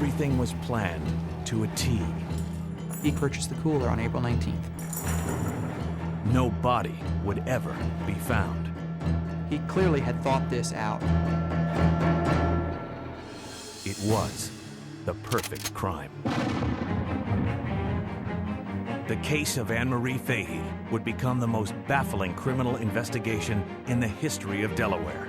everything was planned to a T. He purchased the cooler on April 19th. No body would ever be found. He clearly had thought this out. It was the perfect crime. The case of Anne Marie Fahey would become the most baffling criminal investigation in the history of Delaware.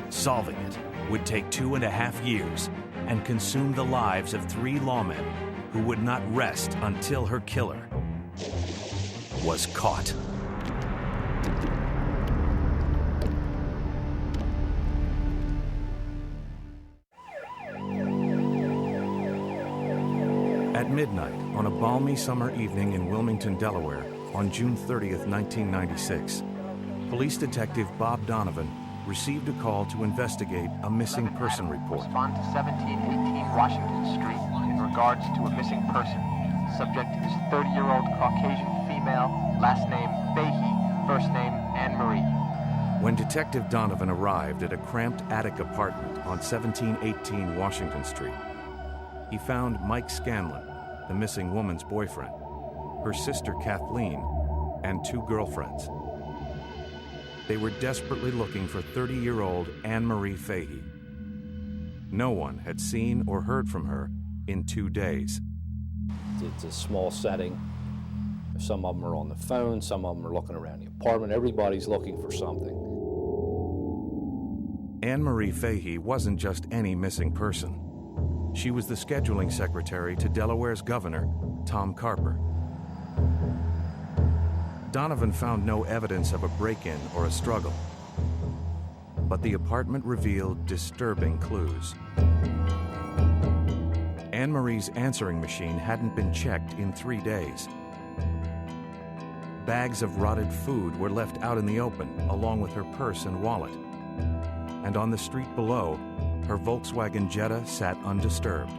Solving it would take 2.5 years and consume the lives of 3 lawmen who would not rest until her killer was caught. At midnight on a balmy summer evening in Wilmington, Delaware, on June 30th, 1996, police detective Bob Donovan received a call to investigate a missing person report. Respond to 1718 Washington Street in regards to a missing person. Subject is 30-year-old Caucasian female, last name Fahey, first name Anne Marie. When Detective Donovan arrived at a cramped attic apartment on 1718 Washington Street, he found Mike Scanlon, the missing woman's boyfriend, her sister Kathleen, and 2 girlfriends. They were desperately looking for 30-year-old Anne Marie Fahey. No one had seen or heard from her in 2 days. It's a small setting. Some of them are on the phone, some of them are looking around the apartment. Everybody's looking for something. Anne Marie Fahey wasn't just any missing person. She was the scheduling secretary to Delaware's governor, Tom Carper. Donovan found no evidence of a break-in or a struggle, but the apartment revealed disturbing clues. Anne Marie's answering machine hadn't been checked in 3 days. Bags of rotted food were left out in the open, along with her purse and wallet. And on the street below, her Volkswagen Jetta sat undisturbed.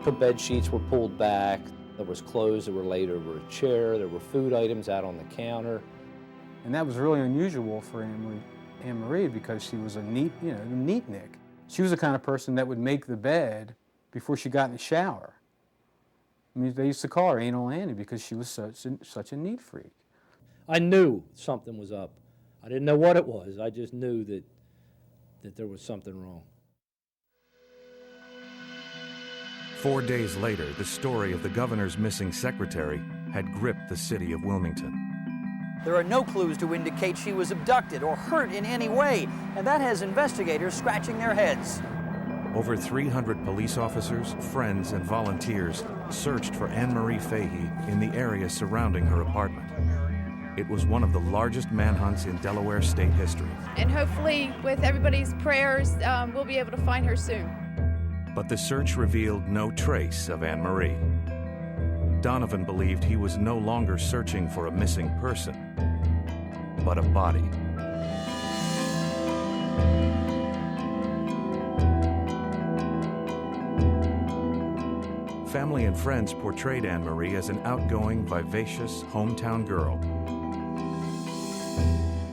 Her bed sheets were pulled back. There was clothes that were laid over a chair. There were food items out on the counter. And that was really unusual for Anne Marie because she was a neatnik. She was the kind of person that would make the bed before she got in the shower. I mean, they used to call her Anal Annie because she was such a neat freak. I knew something was up. I didn't know what it was. I just knew that there was something wrong. 4 days later, the story of the governor's missing secretary had gripped the city of Wilmington. There are no clues to indicate she was abducted or hurt in any way, and that has investigators scratching their heads. Over 300 police officers, friends, and volunteers searched for Anne Marie Fahey in the area surrounding her apartment. It was one of the largest manhunts in Delaware state history. And hopefully, with everybody's prayers, we'll be able to find her soon. But the search revealed no trace of Anne Marie. Donovan believed he was no longer searching for a missing person, but a body. Family and friends portrayed Anne Marie as an outgoing, vivacious hometown girl.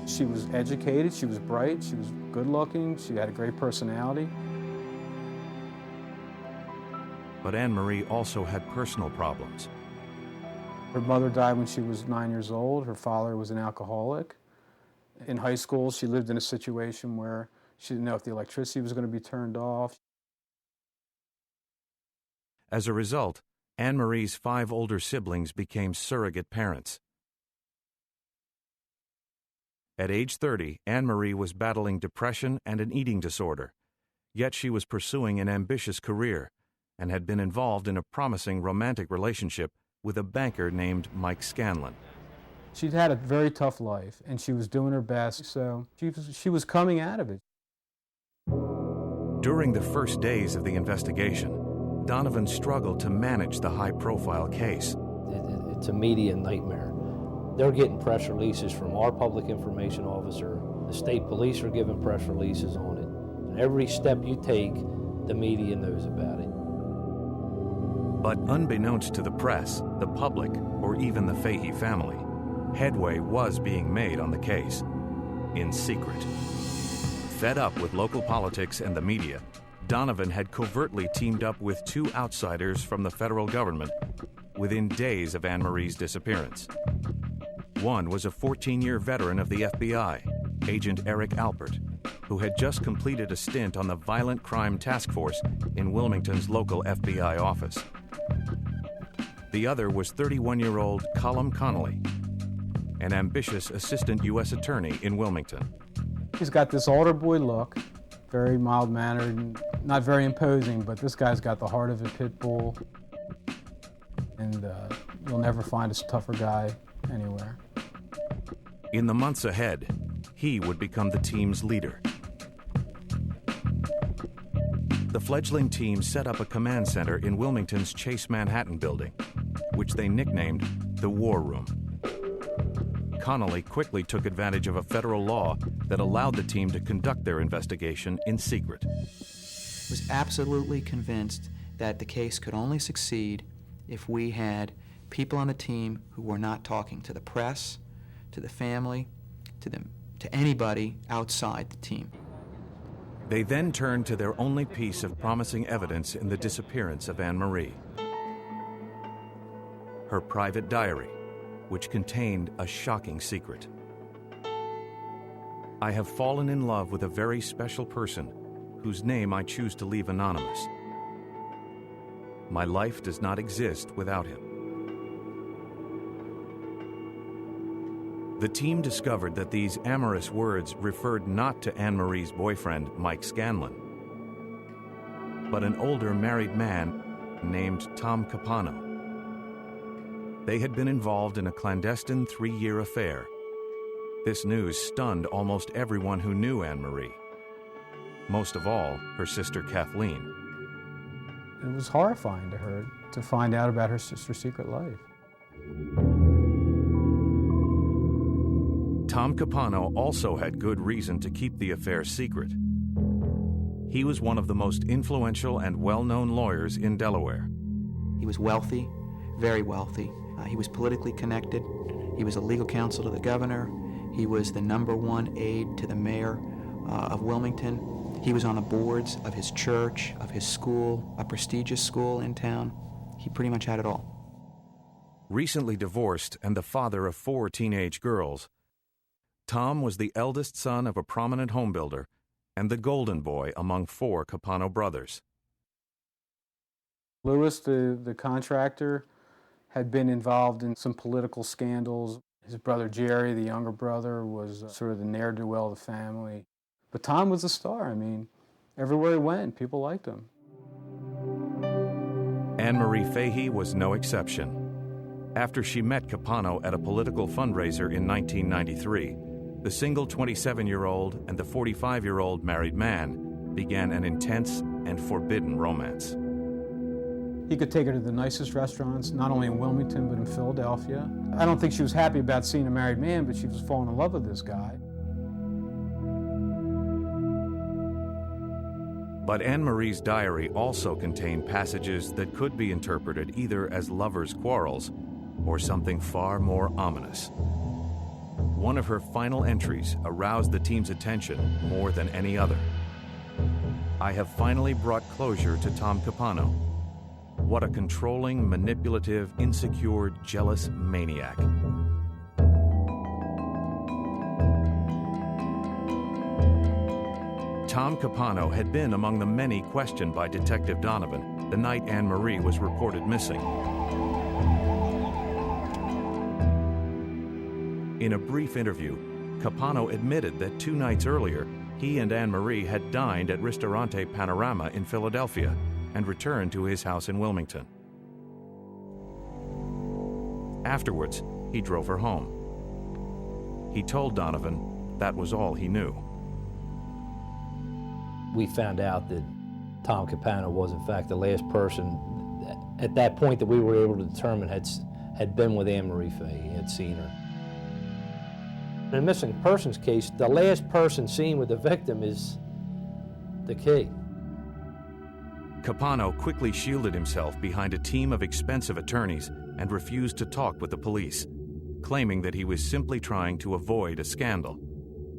She was educated, she was bright, she was good-looking, she had a great personality. But Anne Marie also had personal problems. Her mother died when she was 9 years old. Her father was an alcoholic. In high school, she lived in a situation where she didn't know if the electricity was going to be turned off. As a result, Anne Marie's 5 older siblings became surrogate parents. At age 30, Anne Marie was battling depression and an eating disorder, yet she was pursuing an ambitious career and had been involved in a promising romantic relationship with a banker named Mike Scanlon. She'd had a very tough life, and she was doing her best, so she was coming out of it. During the first days of the investigation, Donovan struggled to manage the high-profile case. It's a media nightmare. They're getting press releases from our public information officer. The state police are giving press releases on it. And every step you take, the media knows about it. But unbeknownst to the press, the public, or even the Fahey family, headway was being made on the case, in secret. Fed up with local politics and the media, Donovan had covertly teamed up with two outsiders from the federal government within days of Anne Marie's disappearance. One was a 14-year veteran of the FBI, Agent Eric Alpert, who had just completed a stint on the Violent Crime Task Force in Wilmington's local FBI office. The other was 31-year-old Colum Connolly, an ambitious assistant U.S. attorney in Wilmington. He's got this altar boy look, very mild-mannered, not very imposing, but this guy's got the heart of a pit bull, and you'll never find a tougher guy anywhere. In the months ahead, he would become the team's leader. The fledgling team set up a command center in Wilmington's Chase Manhattan building, which they nicknamed the War Room. Connolly quickly took advantage of a federal law that allowed the team to conduct their investigation in secret. Was absolutely convinced that the case could only succeed if we had people on the team who were not talking to the press, to the family, to anybody outside the team. They then turned to their only piece of promising evidence in the disappearance of Anne Marie: her private diary, which contained a shocking secret. I have fallen in love with a very special person whose name I choose to leave anonymous. My life does not exist without him. The team discovered that these amorous words referred not to Anne Marie's boyfriend, Mike Scanlon, but an older married man named Tom Capano. They had been involved in a clandestine 3-year affair. This news stunned almost everyone who knew Anne Marie. Most of all, her sister Kathleen. It was horrifying to her to find out about her sister's secret life. Tom Capano also had good reason to keep the affair secret. He was one of the most influential and well-known lawyers in Delaware. He was wealthy, very wealthy. He was politically connected. He was a legal counsel to the governor. He was the #1 aide to the mayor of Wilmington. He was on the boards of his church, of his school, a prestigious school in town. He pretty much had it all. Recently divorced and the father of 4 teenage girls, Tom was the eldest son of a prominent homebuilder and the golden boy among 4 Capano brothers. Lewis, the contractor, had been involved in some political scandals. His brother Jerry, the younger brother, was sort of the ne'er-do-well of the family. But Tom was a star. I mean, everywhere he went, people liked him. Anne Marie Fahey was no exception. After she met Capano at a political fundraiser in 1993, the single 27-year-old and the 45-year-old married man began an intense and forbidden romance. He could take her to the nicest restaurants, not only in Wilmington, but in Philadelphia. I don't think she was happy about seeing a married man, but she was falling in love with this guy. But Anne Marie's diary also contained passages that could be interpreted either as lovers' quarrels or something far more ominous. One of her final entries aroused the team's attention more than any other. I have finally brought closure to Tom Capano. What a controlling, manipulative, insecure, jealous maniac. Tom Capano had been among the many questioned by Detective Donovan the night Anne Marie was reported missing. In a brief interview, Capano admitted that 2 nights earlier, he and Anne Marie had dined at Ristorante Panorama in Philadelphia and returned to his house in Wilmington. Afterwards, he drove her home. He told Donovan that was all he knew. We found out that Tom Capano was, in fact, the last person at that point that we were able to determine had been with Anne Marie Fahey, had seen her. In a missing persons case, the last person seen with the victim is the key. Capano quickly shielded himself behind a team of expensive attorneys and refused to talk with the police, claiming that he was simply trying to avoid a scandal.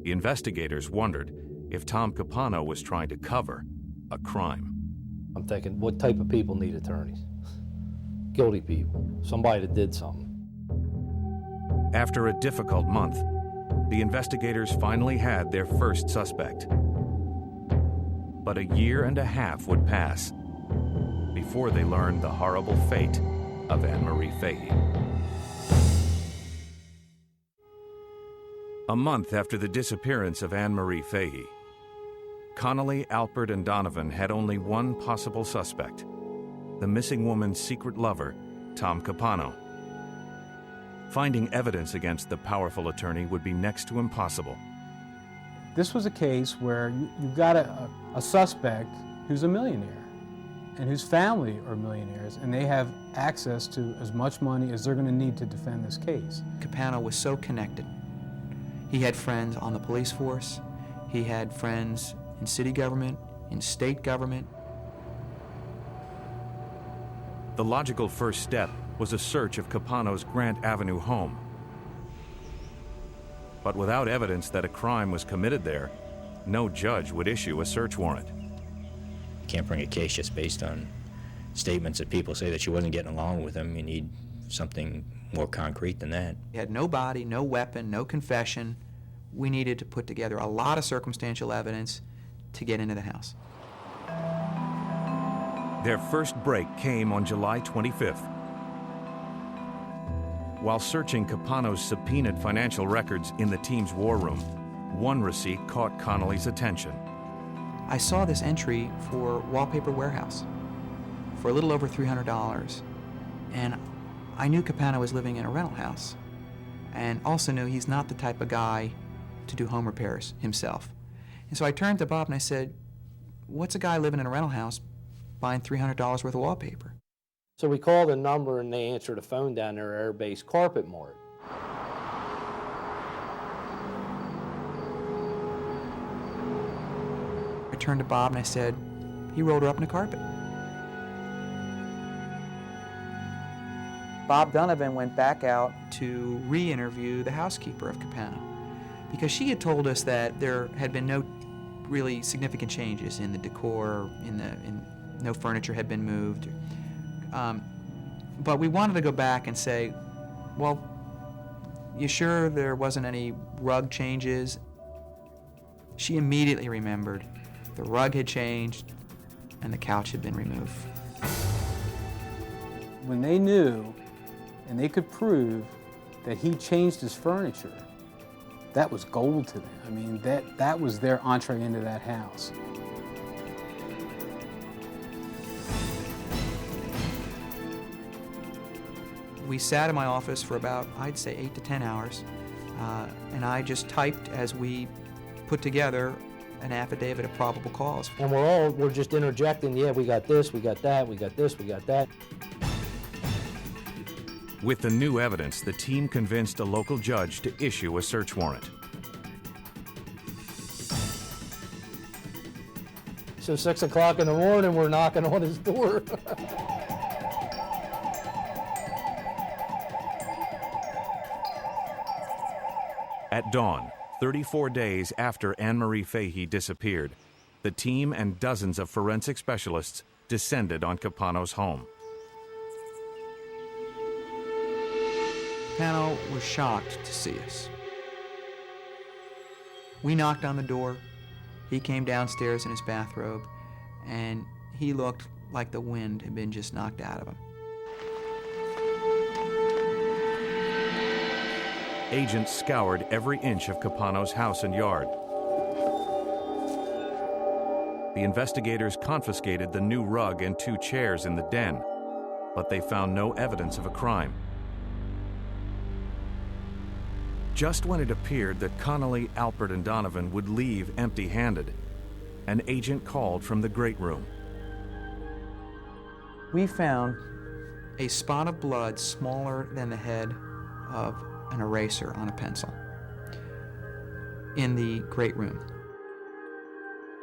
The investigators wondered if Tom Capano was trying to cover, a crime. I'm thinking, what type of people need attorneys? Guilty people, somebody that did something. After a difficult month, the investigators finally had their first suspect. But a year and a half would pass before they learned the horrible fate of Anne Marie Fahey. A month after the disappearance of Anne Marie Fahey, Connolly, Alpert, and Donovan had only one possible suspect: the missing woman's secret lover, Tom Capano. Finding evidence against the powerful attorney would be next to impossible. This was a case where you've got a suspect who's a millionaire and whose family are millionaires, and they have access to as much money as they're going to need to defend this case. Capano was so connected. He had friends on the police force. He had friends in city government, in state government. The logical first step was a search of Capano's Grant Avenue home. But without evidence that a crime was committed there, no judge would issue a search warrant. You can't bring a case just based on statements that people say that she wasn't getting along with him. You need something more concrete than that. He had no body, no weapon, no confession. We needed to put together a lot of circumstantial evidence to get into the house. Their first break came on July 25th. While searching Capano's subpoenaed financial records in the team's war room, one receipt caught Connolly's attention. I saw this entry for Wallpaper Warehouse for a little over $300, and I knew Capano was living in a rental house, and also knew he's not the type of guy to do home repairs himself. And so I turned to Bob and I said, "What's a guy living in a rental house buying $300 worth of wallpaper?" So we called a number and they answered a phone down there at Air Base Carpet Mart. I turned to Bob and I said, "He rolled her up in a carpet." Bob Donovan went back out to re-interview the housekeeper of Capano, because she had told us that there had been no really significant changes in the decor, no furniture had been moved. But we wanted to go back and say, "Well, you sure there wasn't any rug changes?" She immediately remembered the rug had changed and the couch had been removed. When they knew and they could prove that he changed his furniture, that was gold to them. I mean, that was their entree into that house. We sat in my office for about, I'd say, 8 to 10 hours, and I just typed as we put together an affidavit of probable cause. And we're just interjecting, yeah, we got this, we got that, we got this, we got that. With the new evidence, the team convinced a local judge to issue a search warrant. So 6 o'clock in the morning, we're knocking on his door. At dawn, 34 days after Anne Marie Fahey disappeared, the team and dozens of forensic specialists descended on Capano's home. Capano was shocked to see us. We knocked on the door. He came downstairs in his bathrobe, and he looked like the wind had been just knocked out of him. Agents scoured every inch of Capano's house and yard. The investigators confiscated the new rug and 2 chairs in the den, but they found no evidence of a crime. Just when it appeared that Connolly, Alpert, and Donovan would leave empty-handed, an agent called from the great room. We found a spot of blood smaller than the head of an eraser on a pencil in the great room.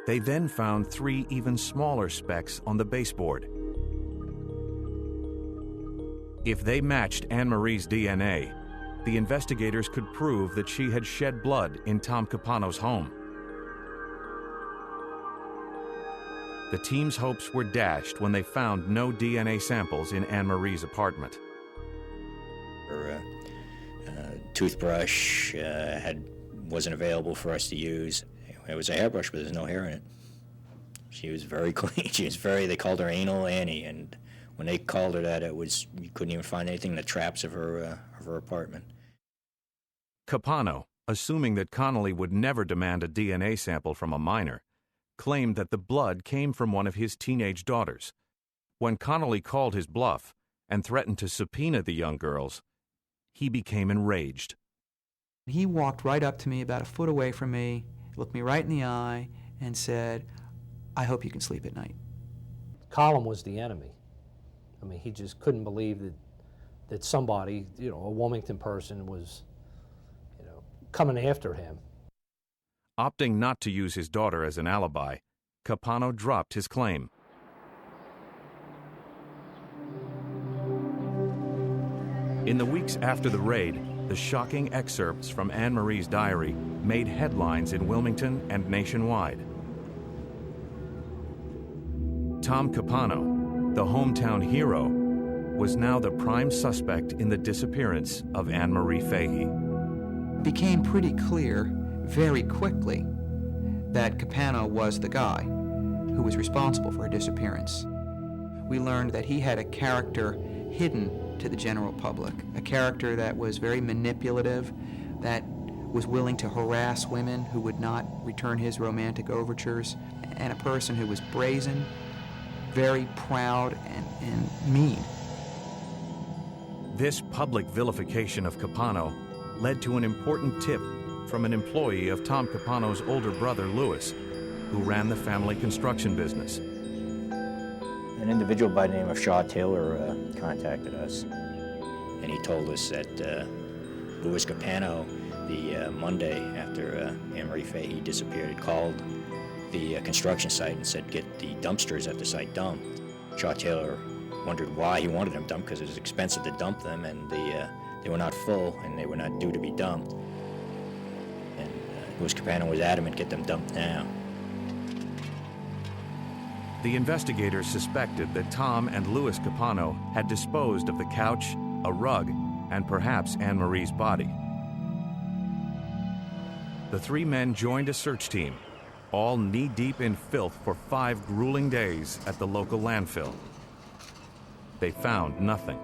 They then found 3 even smaller specks on the baseboard. If they matched Anne Marie's DNA, the investigators could prove that she had shed blood in Tom Capano's home. the team's hopes were dashed when they found no DNA samples in Anne Marie's apartment. Her toothbrush wasn't available for us to use. It was a hairbrush, but there's no hair in it. She was very clean. They called her Anal Annie, and when they called her that, you couldn't even find anything in the traps of her apartment. Capano, assuming that Connolly would never demand a DNA sample from a minor, claimed that the blood came from one of his teenage daughters. When Connolly called his bluff and threatened to subpoena the young girls, he became enraged. He walked right up to me about a foot away from me, looked me right in the eye, and said, "I hope you can sleep at night." Colin was the enemy. I mean, he just couldn't believe that somebody, a Wilmington person was, coming after him. Opting not to use his daughter as an alibi, Capano dropped his claim. In the weeks after the raid, the shocking excerpts from Anne Marie's diary made headlines in Wilmington and nationwide. Tom Capano, the hometown hero, was now the prime suspect in the disappearance of Anne Marie Fahey. It became pretty clear very quickly that Capano was the guy who was responsible for her disappearance. We learned that he had a character hidden to the general public, a character that was very manipulative, that was willing to harass women who would not return his romantic overtures, and a person who was brazen, very proud, and mean. This public vilification of Capano led to an important tip from an employee of Tom Capano's older brother, Louis, who ran the family construction business. An individual by the name of Shaw Taylor contacted us, and he told us that Louis Capano, the Monday after Anne Marie Fahey disappeared, had called the construction site and said, get the dumpsters at the site dumped. Shaw Taylor wondered why he wanted them dumped, because it was expensive to dump them, and they were not full, and they were not due to be dumped. And Louis Capano was adamant, get them dumped now. The investigators suspected that Tom and Louis Capano had disposed of the couch, a rug, and perhaps Anne Marie's body. The three men joined a search team, all knee-deep in filth for 5 grueling days at the local landfill. They found nothing.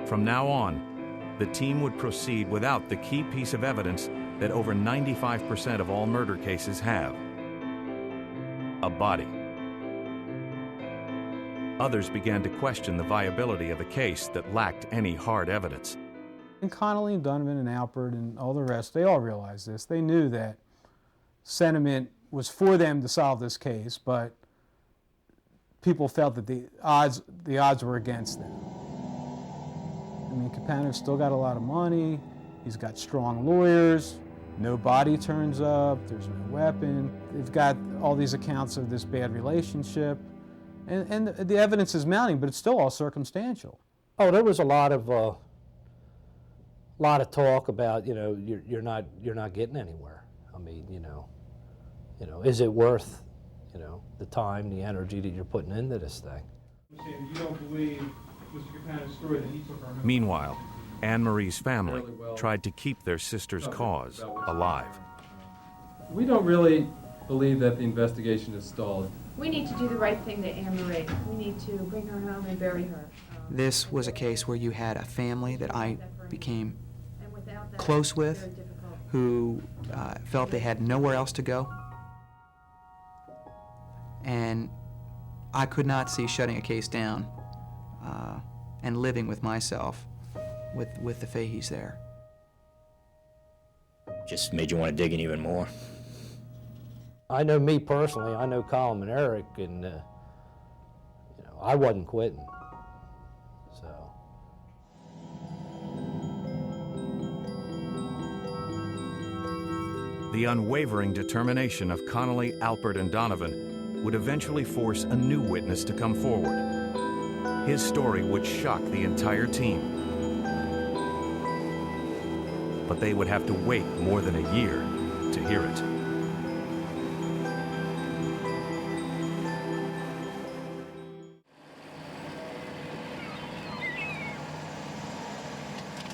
From now on, the team would proceed without the key piece of evidence that over 95% of all murder cases have: a body. Others began to question the viability of a case that lacked any hard evidence. And Connolly and Donovan and Alpert and all the rest, they all realized this. They knew that sentiment was for them to solve this case, but people felt that the odds were against them. I mean, Capano's still got a lot of money, he's got strong lawyers, no body turns up, there's no weapon. They've got all these accounts of this bad relationship, and the evidence is mounting, but it's still all circumstantial. Oh, there was a lot of talk about, you're not getting anywhere. I mean, is it worth, the time, the energy that you're putting into this thing? You don't believe Mr. Capano's story that he took our... Meanwhile, Anne Marie's family tried to keep their sister's cause alive. We don't really believe that the investigation is stalled. We need to do the right thing to Anne Marie. We need to bring her home and bury her. This was a case where you had a family that I became close with, who felt they had nowhere else to go. And I could not see shutting a case down and living with myself with the Faheys there. Just made you want to dig in even more. I know me personally, I know Colin and Eric, and I wasn't quitting. So. The unwavering determination of Connolly, Alpert, and Donovan would eventually force a new witness to come forward. His story would shock the entire team. But they would have to wait more than a year to hear it.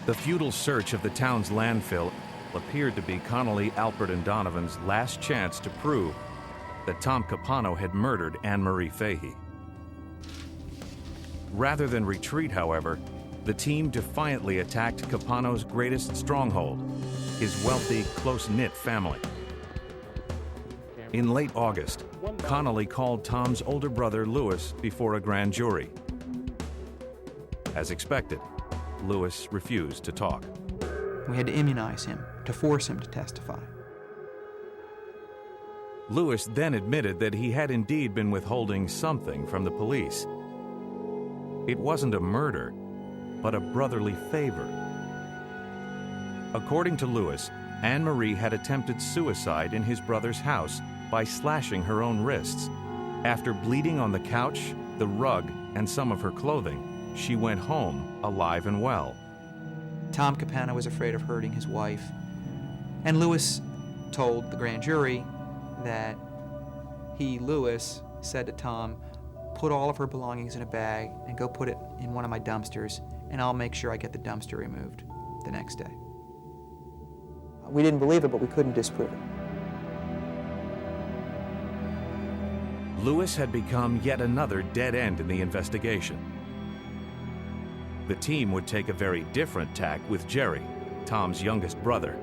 The futile search of the town's landfill appeared to be Connolly, Alpert, and Donovan's last chance to prove that Tom Capano had murdered Anne Marie Fahey. Rather than retreat, however, the team defiantly attacked Capano's greatest stronghold, his wealthy, close-knit family. In late August, Connolly called Tom's older brother, Louis, before a grand jury. As expected, Louis refused to talk. We had to immunize him, to force him to testify. Louis then admitted that he had indeed been withholding something from the police. It wasn't a murder, but a brotherly favor. According to Louis, Anne Marie had attempted suicide in his brother's house by slashing her own wrists. After bleeding on the couch, the rug, and some of her clothing, she went home alive and well. Tom Capano was afraid of hurting his wife, and Louis told the grand jury that he, Louis, said to Tom, "Put all of her belongings in a bag and go put it in one of my dumpsters, and I'll make sure I get the dumpster removed the next day." We didn't believe it, but we couldn't disprove it. Louis had become yet another dead end in the investigation. The team would take a very different tack with Jerry, Tom's youngest brother.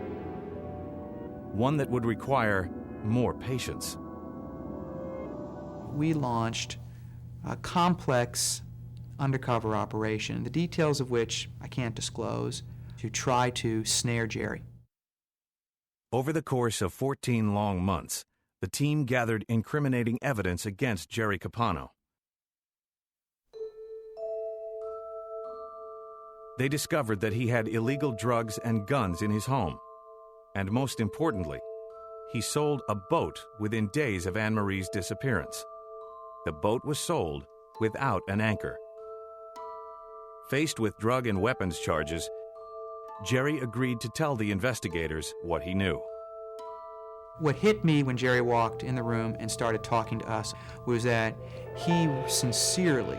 One that would require more patience. We launched a complex undercover operation, the details of which I can't disclose, to try to snare Jerry. Over the course of 14 long months, the team gathered incriminating evidence against Jerry Capano. They discovered that he had illegal drugs and guns in his home. And most importantly, he sold a boat within days of Anne Marie's disappearance. The boat was sold without an anchor. Faced with drug and weapons charges, Jerry agreed to tell the investigators what he knew. What hit me when Jerry walked in the room and started talking to us was that he sincerely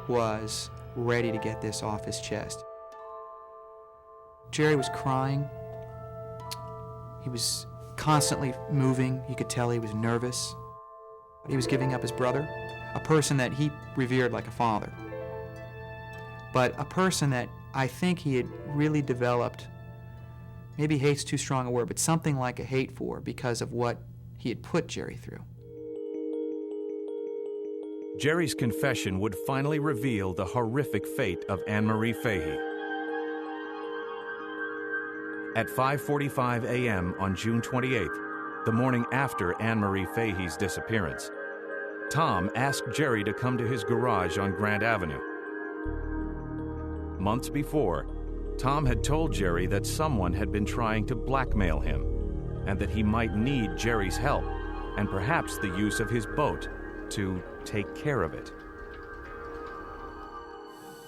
was ready to get this off his chest. Jerry was crying. He was constantly moving. You could tell he was nervous. He was giving up his brother, a person that he revered like a father, but a person that I think he had really developed, maybe hate's too strong a word, but something like a hate for because of what he had put Jerry through. Jerry's confession would finally reveal the horrific fate of Anne Marie Fahey. At 5:45 a.m. on June 28th, the morning after Anne Marie Fahey's disappearance, Tom asked Jerry to come to his garage on Grant Avenue. Months before, Tom had told Jerry that someone had been trying to blackmail him and that he might need Jerry's help and perhaps the use of his boat to take care of it.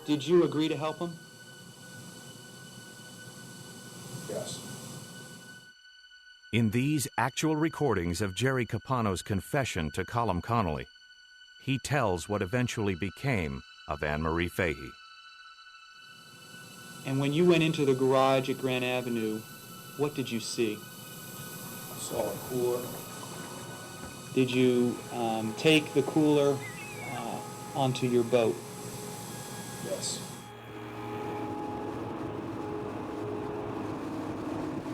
Did you agree to help him? Yes. In these actual recordings of Jerry Capano's confession to Colum Connolly, he tells what eventually became of Anne Marie Fahey. And when you went into the garage at Grant Avenue, what did you see? I saw a cooler. Did you take the cooler onto your boat? Yes.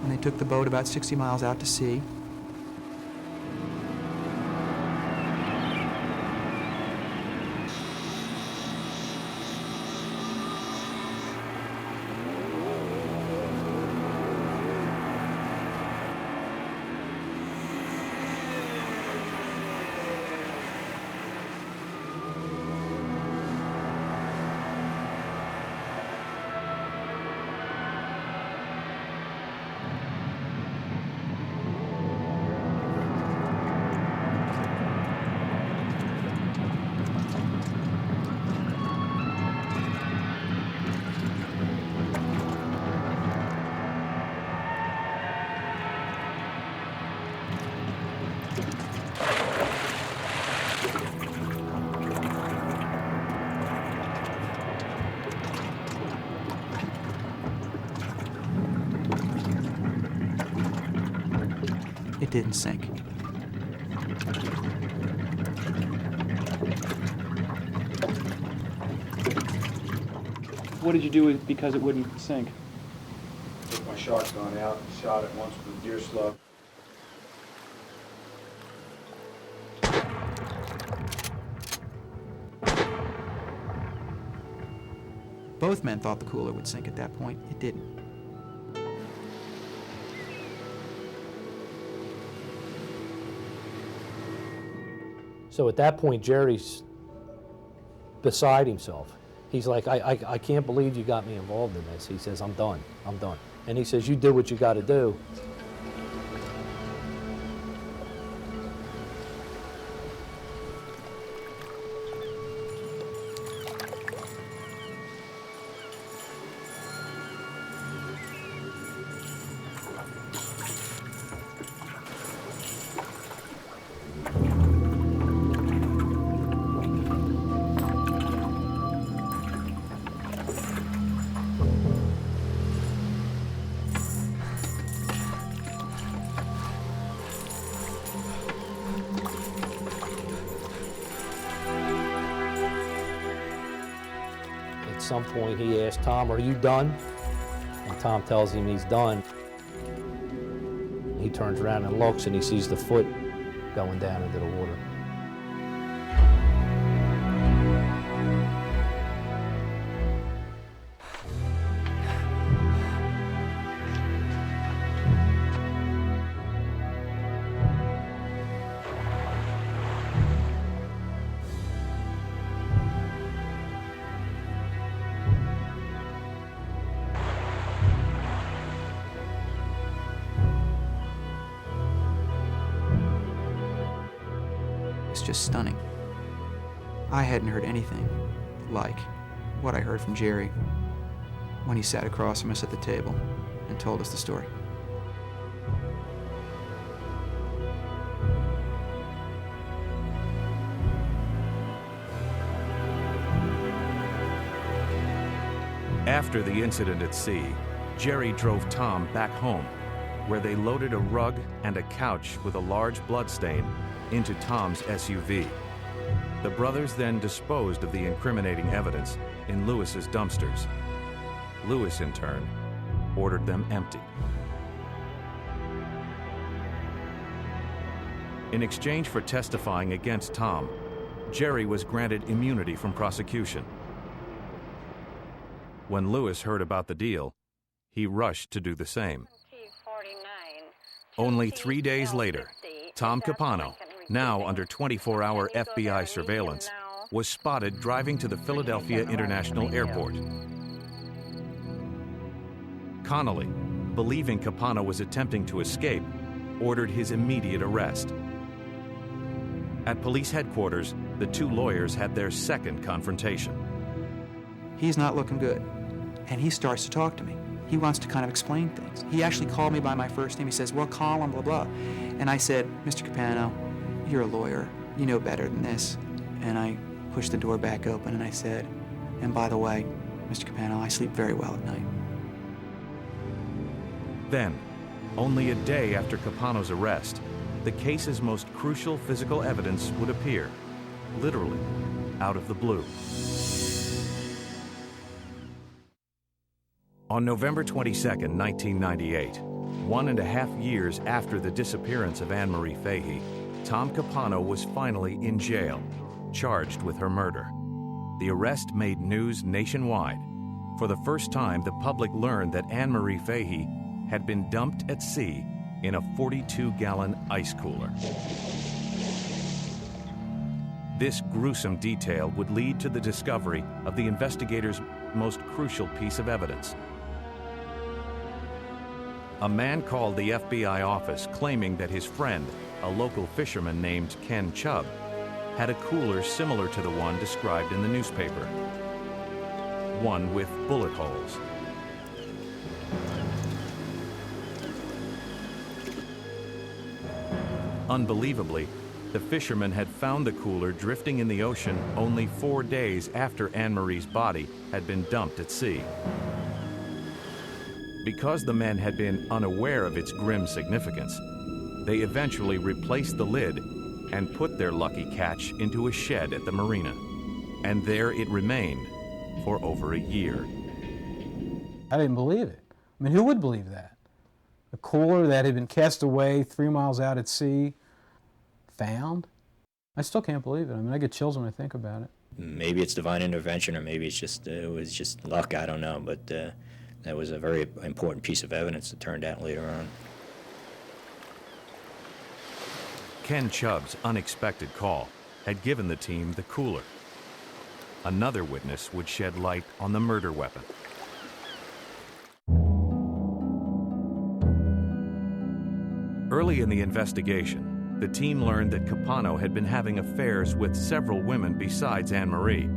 And they took the boat about 60 miles out to sea. It didn't sink. What did you do because it wouldn't sink? Took my shotgun out and shot it once with a deer slug. Both men thought the cooler would sink at that point. It didn't. So at that point, Jerry's beside himself. He's like, I can't believe you got me involved in this. He says, I'm done. And he says, you do what you got to do. At some point, he asked Tom, are you done? And Tom tells him he's done. He turns around and looks, and he sees the foot going down into the water. It's just stunning. I hadn't heard anything like what I heard from Jerry when he sat across from us at the table and told us the story. After the incident at sea, Jerry drove Tom back home, where they loaded a rug and a couch with a large bloodstain into Tom's SUV. The brothers then disposed of the incriminating evidence in Lewis's dumpsters. Lewis, in turn, ordered them emptied. In exchange for testifying against Tom, Jerry was granted immunity from prosecution. When Lewis heard about the deal, he rushed to do the same. Only 3 days later, Tom Capano, now under 24-hour FBI surveillance, was spotted driving to the Philadelphia International Airport. Connolly, believing Capano was attempting to escape, ordered his immediate arrest. At police headquarters, the two lawyers had their second confrontation. He's not looking good, and he starts to talk to me. He wants to kind of explain things. He actually called me by my first name. He says, well, Colin, blah, blah. And I said, Mr. Capano, you're a lawyer. You know better than this. And I pushed the door back open and I said, and by the way, Mr. Capano, I sleep very well at night. Then, only a day after Capano's arrest, the case's most crucial physical evidence would appear, literally, out of the blue. On November 22, 1998, 1.5 years after the disappearance of Anne Marie Fahey, Tom Capano was finally in jail, charged with her murder. The arrest made news nationwide. For the first time, the public learned that Anne Marie Fahey had been dumped at sea in a 42-gallon ice cooler. This gruesome detail would lead to the discovery of the investigators' most crucial piece of evidence. A man called the FBI office claiming that his friend, a local fisherman named Ken Chubb, had a cooler similar to the one described in the newspaper, one with bullet holes. Unbelievably, the fisherman had found the cooler drifting in the ocean only 4 days after Anne Marie's body had been dumped at sea. Because the men had been unaware of its grim significance, They eventually replaced the lid and put their lucky catch into a shed at the marina. And there it remained for over a year. I didn't believe it. I mean, who would believe that? A cooler that had been cast away 3 miles out at sea, found? I still can't believe it. I mean, I get chills when I think about it. Maybe it's divine intervention, or maybe it's just it was just luck. I don't know, but that was a very important piece of evidence that turned out later on. Ken Chubb's unexpected call had given the team the cooler. Another witness would shed light on the murder weapon. Early in the investigation, the team learned that Capano had been having affairs with several women besides Anne Marie,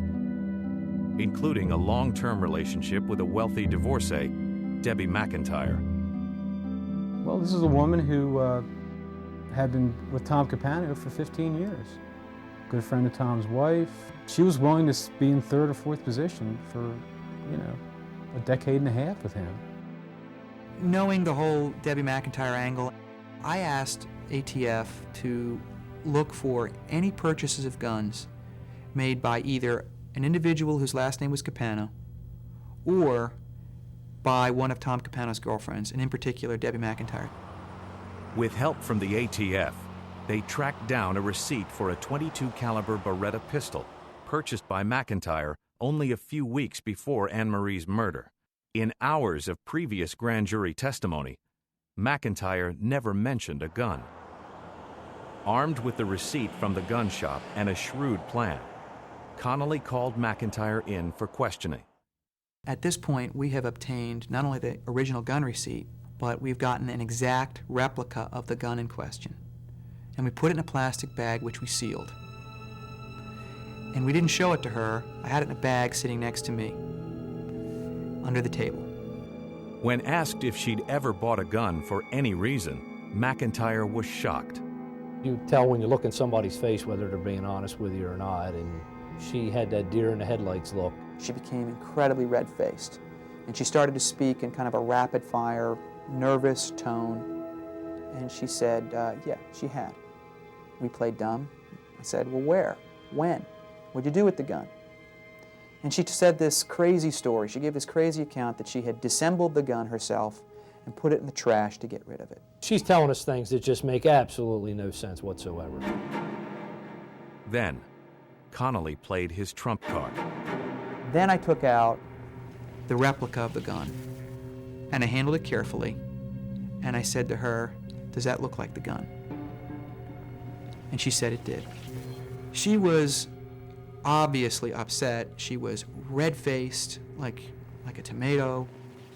including a long-term relationship with a wealthy divorcee, Debbie McIntyre. Well, this is a woman who had been with Tom Capano for 15 years. Good friend of Tom's wife. She was willing to be in third or fourth position for, a decade and a half with him. Knowing the whole Debbie McIntyre angle, I asked ATF to look for any purchases of guns made by either an individual whose last name was Capano or by one of Tom Capano's girlfriends, and in particular, Debbie McIntyre. With help from the ATF, they tracked down a receipt for a .22 caliber Beretta pistol purchased by McIntyre only a few weeks before Anne Marie's murder. In hours of previous grand jury testimony, McIntyre never mentioned a gun. Armed with the receipt from the gun shop and a shrewd plan, Connolly called McIntyre in for questioning. At this point, we have obtained not only the original gun receipt, but we've gotten an exact replica of the gun in question. And we put it in a plastic bag, which we sealed. And we didn't show it to her. I had it in a bag sitting next to me, under the table. When asked if she'd ever bought a gun for any reason, McIntyre was shocked. You tell when you look in somebody's face whether they're being honest with you or not, and she had that deer in the headlights look. She became incredibly red-faced, and she started to speak in kind of a rapid-fire, nervous tone, and she said, yeah, she had. We played dumb. I said, well, where? When? What'd you do with the gun? And she said this crazy story. She gave this crazy account that she had disassembled the gun herself and put it in the trash to get rid of it. She's telling us things that just make absolutely no sense whatsoever. Then, Connolly played his trump card. Then I took out the replica of the gun, and I handled it carefully, and I said to her, does that look like the gun? And she said it did. She was obviously upset. She was red-faced, like a tomato.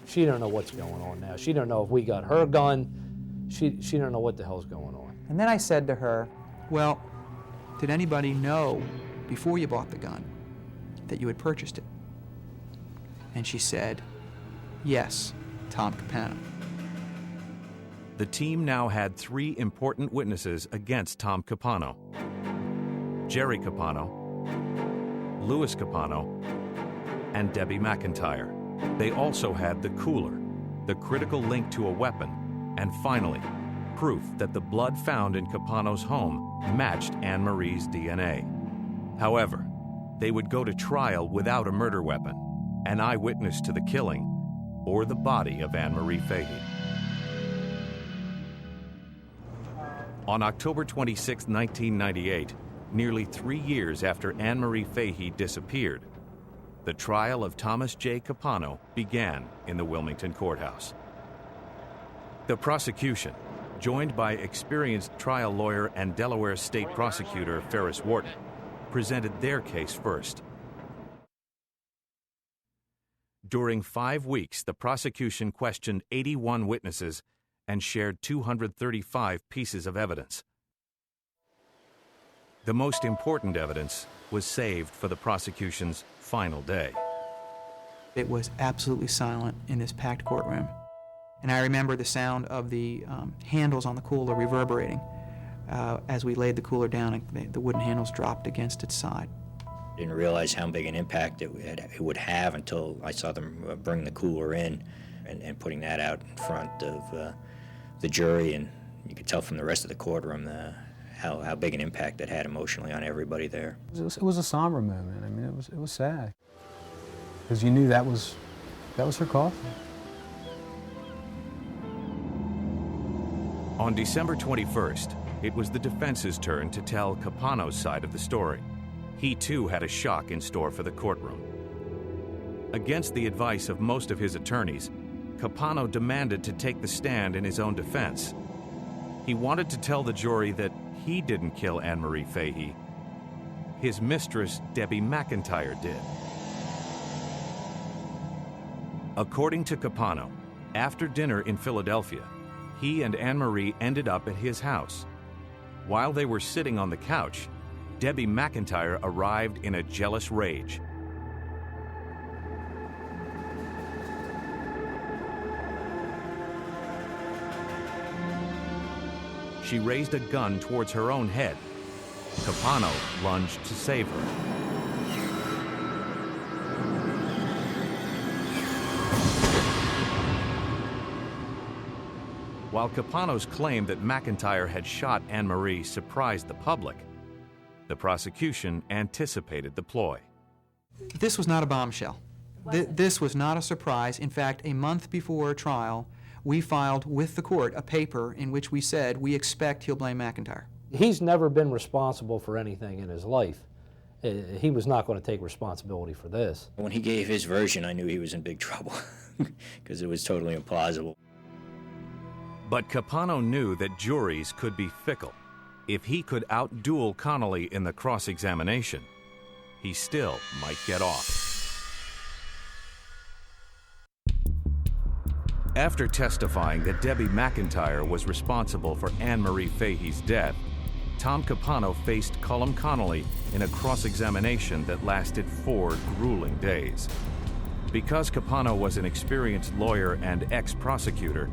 She don't know what's going on now. She don't know if we got her gun. She don't know what the hell's going on. And then I said to her, well, did anybody know before you bought the gun that you had purchased it? And she said, yes, Tom Capano. The team now had 3 important witnesses against Tom Capano: Jerry Capano, Louis Capano, and Debbie McIntyre. They also had the cooler, the critical link to a weapon, and finally, proof that the blood found in Capano's home matched Anne Marie's DNA. However, they would go to trial without a murder weapon, an eyewitness to the killing, or the body of Anne Marie Fahey. On October 26, 1998, nearly 3 years after Anne Marie Fahey disappeared, the trial of Thomas J. Capano began in the Wilmington courthouse. The prosecution, joined by experienced trial lawyer and Delaware State Prosecutor Ferris Wharton, presented their case first. During 5 weeks, the prosecution questioned 81 witnesses and shared 235 pieces of evidence. The most important evidence was saved for the prosecution's final day. It was absolutely silent in this packed courtroom. And I remember the sound of the handles on the cooler reverberating. As we laid the cooler down, the wooden handles dropped against its side. Didn't realize how big an impact it would have until I saw them bring the cooler in and putting that out in front of the jury and You could tell from the rest of the courtroom how big an impact that had emotionally on everybody there. It was a somber moment. I mean, it was sad. Because you knew that was her coffin. On December 21st, it was the defense's turn to tell Capano's side of the story. He too had a shock in store for the courtroom. Against the advice of most of his attorneys, Capano demanded to take the stand in his own defense. He wanted to tell the jury that he didn't kill Anne Marie Fahey. His mistress, Debbie McIntyre, did. According to Capano, after dinner in Philadelphia, he and Anne Marie ended up at his house. While they were sitting on the couch, Debbie McIntyre arrived in a jealous rage. She raised a gun towards her own head. Capano lunged to save her. While Capano's claim that McIntyre had shot Anne Marie surprised the public, the prosecution anticipated the ploy. This was not a bombshell. This was not a surprise. In fact, a month before trial, we filed with the court a paper in which we said we expect he'll blame McIntyre. He's never been responsible for anything in his life. He was not going to take responsibility for this. When he gave his version, I knew he was in big trouble because it was totally implausible. But Capano knew that juries could be fickle. If he could outduel Connolly in the cross-examination, he still might get off. After testifying that Debbie McIntyre was responsible for Anne Marie Fahey's death, Tom Capano faced Cullum Connolly in a cross-examination that lasted 4 grueling days. Because Capano was an experienced lawyer and ex-prosecutor,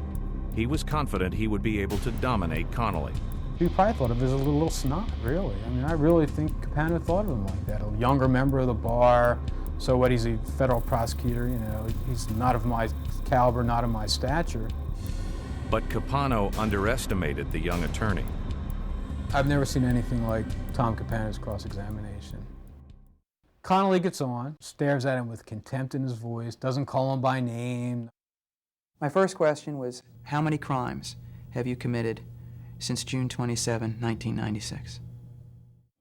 he was confident he would be able to dominate Connolly. He probably thought of him as a little snot, really. I mean, I really think Capano thought of him like that. A younger member of the bar, so what, he's a federal prosecutor, you know, he's not of my caliber, not of my stature. But Capano underestimated the young attorney. I've never seen anything like Tom Capano's cross-examination. Connolly gets on, stares at him with contempt in his voice, doesn't call him by name. My first question was, how many crimes have you committed since June 27, 1996?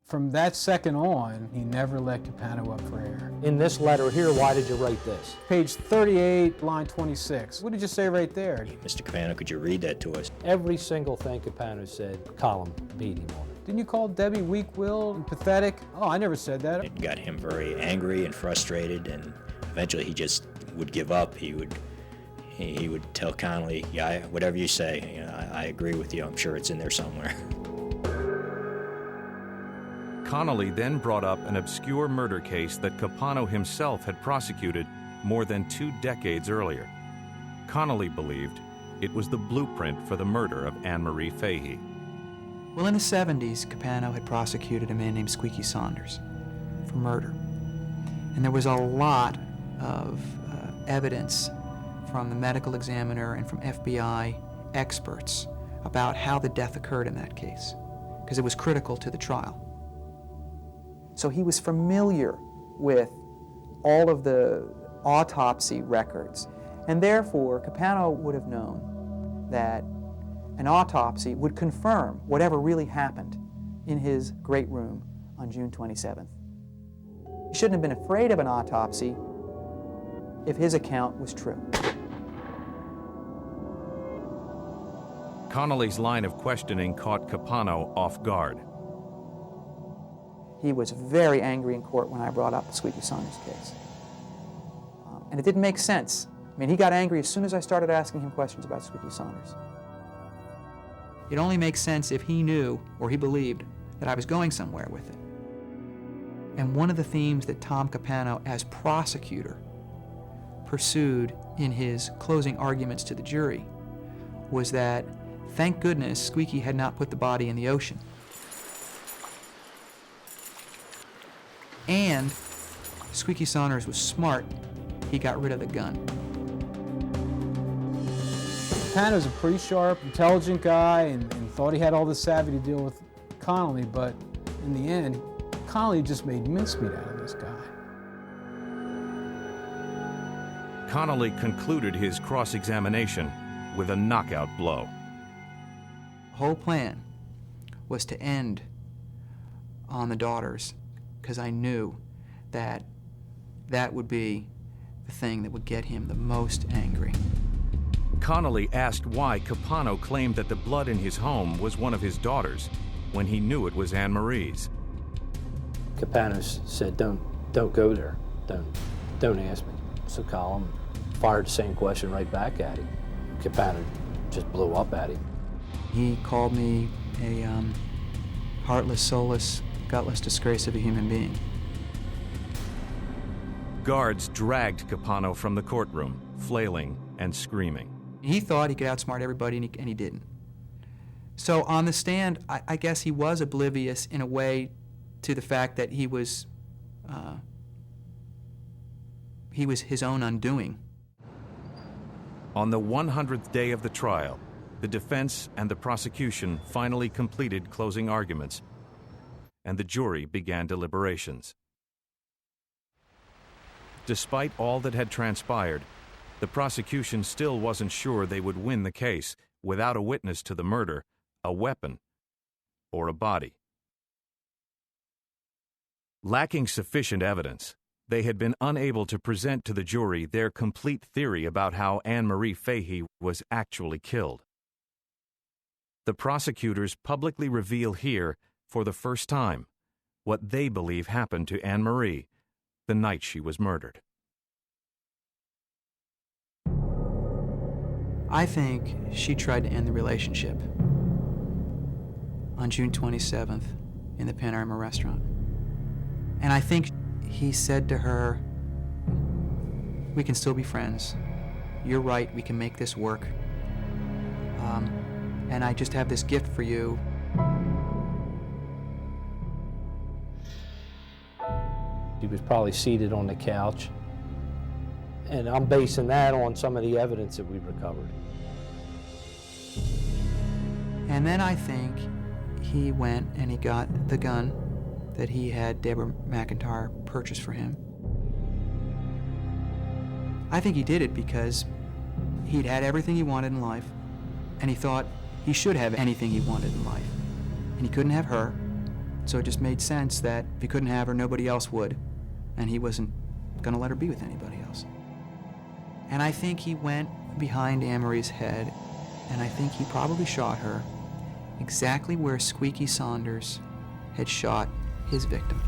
From that second on, he never let Capano up for air. In this letter here, why did you write this? Page 38, line 26. What did you say right there? Mr. Capano, could you read that to us? Every single thing Capano said, Column beat him on it. Didn't you call Debbie weak-willed and pathetic? Oh, I never said that. It got him very angry and frustrated, and eventually he just would give up. He would tell Connolly, yeah, whatever you say, you know, I agree with you. I'm sure it's in there somewhere. Connolly then brought up an obscure murder case that Capano himself had prosecuted more than 2 decades earlier. Connolly believed it was the blueprint for the murder of Anne Marie Fahey. Well, in the 70s, Capano had prosecuted a man named Squeaky Saunders for murder. And there was a lot of evidence from the medical examiner and from FBI experts about how the death occurred in that case, because it was critical to the trial. So he was familiar with all of the autopsy records, and therefore Capano would have known that an autopsy would confirm whatever really happened in his great room on June 27th. He shouldn't have been afraid of an autopsy if his account was true. Connolly's line of questioning caught Capano off guard. He was very angry in court when I brought up the Squeaky Saunders case. And it didn't make sense. I mean, he got angry as soon as I started asking him questions about Squeaky Saunders. It only makes sense if he knew or he believed that I was going somewhere with it. And one of the themes that Tom Capano, as prosecutor, pursued in his closing arguments to the jury was that, thank goodness, Squeaky had not put the body in the ocean. And Squeaky Saunders was smart. He got rid of the gun. Capano's a pretty sharp, intelligent guy and thought he had all the savvy to deal with Connolly, but in the end, Connolly just made mincemeat out of this guy. Connolly concluded his cross-examination with a knockout blow. The whole plan was to end on the daughters, because I knew that that would be the thing that would get him the most angry. Connolly asked why Capano claimed that the blood in his home was one of his daughters when he knew it was Anne Marie's. Capano said, don't go there. Don't ask me. So Colin fired the same question right back at him. Capano just blew up at him. He called me a heartless, soulless, gutless disgrace of a human being. Guards dragged Capano from the courtroom, flailing and screaming. He thought he could outsmart everybody, and he didn't. So on the stand, I guess he was oblivious in a way to the fact that he was his own undoing. On the 100th day of the trial, the defense and the prosecution finally completed closing arguments, and the jury began deliberations. Despite all that had transpired, the prosecution still wasn't sure they would win the case without a witness to the murder, a weapon, or a body. Lacking sufficient evidence, they had been unable to present to the jury their complete theory about how Anne Marie Fahey was actually killed. The prosecutors publicly reveal here, for the first time, what they believe happened to Anne Marie the night she was murdered. I think she tried to end the relationship on June 27th in the Panorama restaurant. And I think he said to her, "We can still be friends. You're right, we can make this work. And I just have this gift for you." He was probably seated on the couch, and I'm basing that on some of the evidence that we recovered. And then I think he went and he got the gun that he had Deborah McIntyre purchase for him. I think he did it because he'd had everything he wanted in life, and he thought he should have anything he wanted in life. And he couldn't have her, so it just made sense that if he couldn't have her, nobody else would, and he wasn't gonna let her be with anybody else. And I think he went behind Anne Marie's head, and I think he probably shot her exactly where Squeaky Saunders had shot his victim.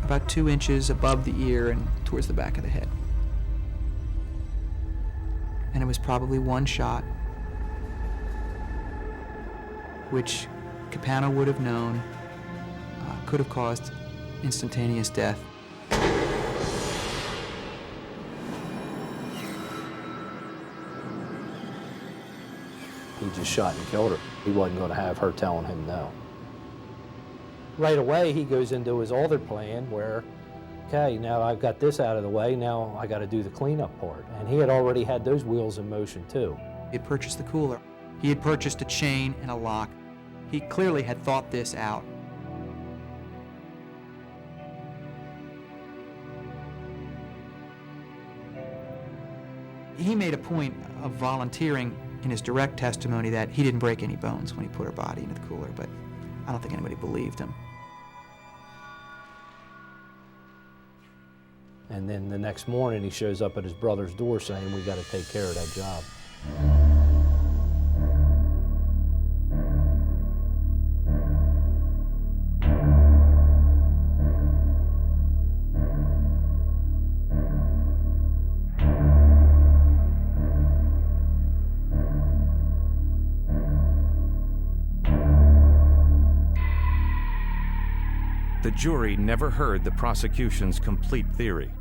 About 2 inches above the ear and towards the back of the head. And it was probably one shot, which Capano would have known could have caused instantaneous death. He just shot and killed her. He wasn't going to have her telling him no. Right away, he goes into his other plan where, okay, now I've got this out of the way, now I got to do the cleanup part. And he had already had those wheels in motion too. He had purchased the cooler. He had purchased a chain and a lock. He clearly had thought this out. He made a point of volunteering in his direct testimony that he didn't break any bones when he put her body into the cooler, but I don't think anybody believed him. And then the next morning, he shows up at his brother's door saying, "We got to take care of that job." The jury never heard the prosecution's complete theory.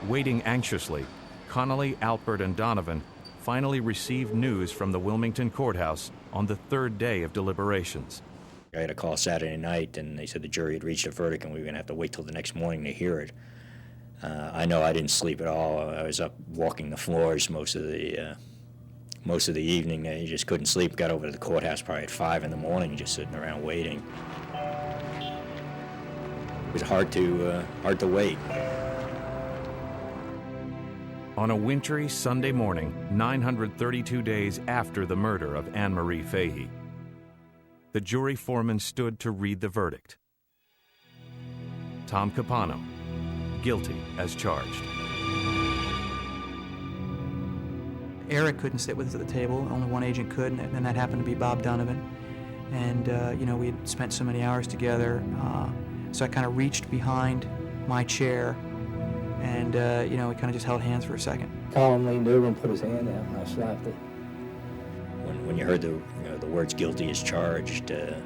Waiting anxiously, Connolly, Alpert, and Donovan finally received news from the Wilmington courthouse on the 3rd day of deliberations. I had a call Saturday night, and they said the jury had reached a verdict, and we were going to have to wait till the next morning to hear it. I know I didn't sleep at all. I was up walking the floors most of the evening. You just couldn't sleep. Got over to the courthouse probably at 5 in the morning, just sitting around waiting. It was hard to wait. On a wintry Sunday morning, 932 days after the murder of Anne Marie Fahey, the jury foreman stood to read the verdict. Tom Capano, guilty as charged. Eric couldn't sit with us at the table. Only one agent could, and that happened to be Bob Donovan. And, we had spent so many hours together, so I kind of reached behind my chair, and, we kind of just held hands for a second. Colin leaned over and put his hand out, and I slapped it. When you heard the words "guilty as charged," it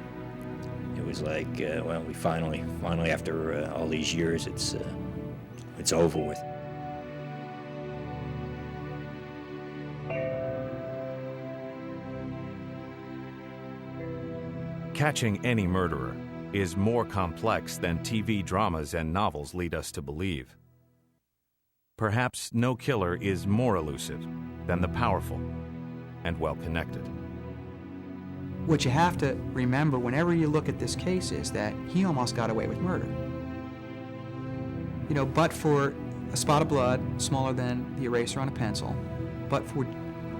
was like, we finally after all these years, it's over with. Catching any murderer is more complex than TV dramas and novels lead us to believe. Perhaps no killer is more elusive than the powerful and well-connected. What you have to remember whenever you look at this case is that he almost got away with murder. But for a spot of blood smaller than the eraser on a pencil, but for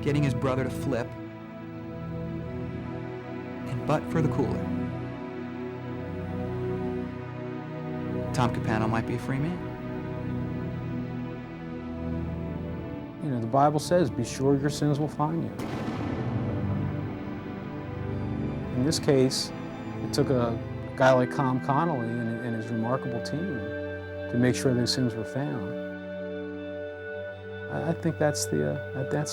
getting his brother to flip, and but for the cooler, Tom Capano might be a free man. The Bible says, be sure your sins will find you. In this case, it took a guy like Tom Connolly and his remarkable team to make sure those sins were found. I think that's the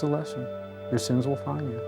lesson. Your sins will find you.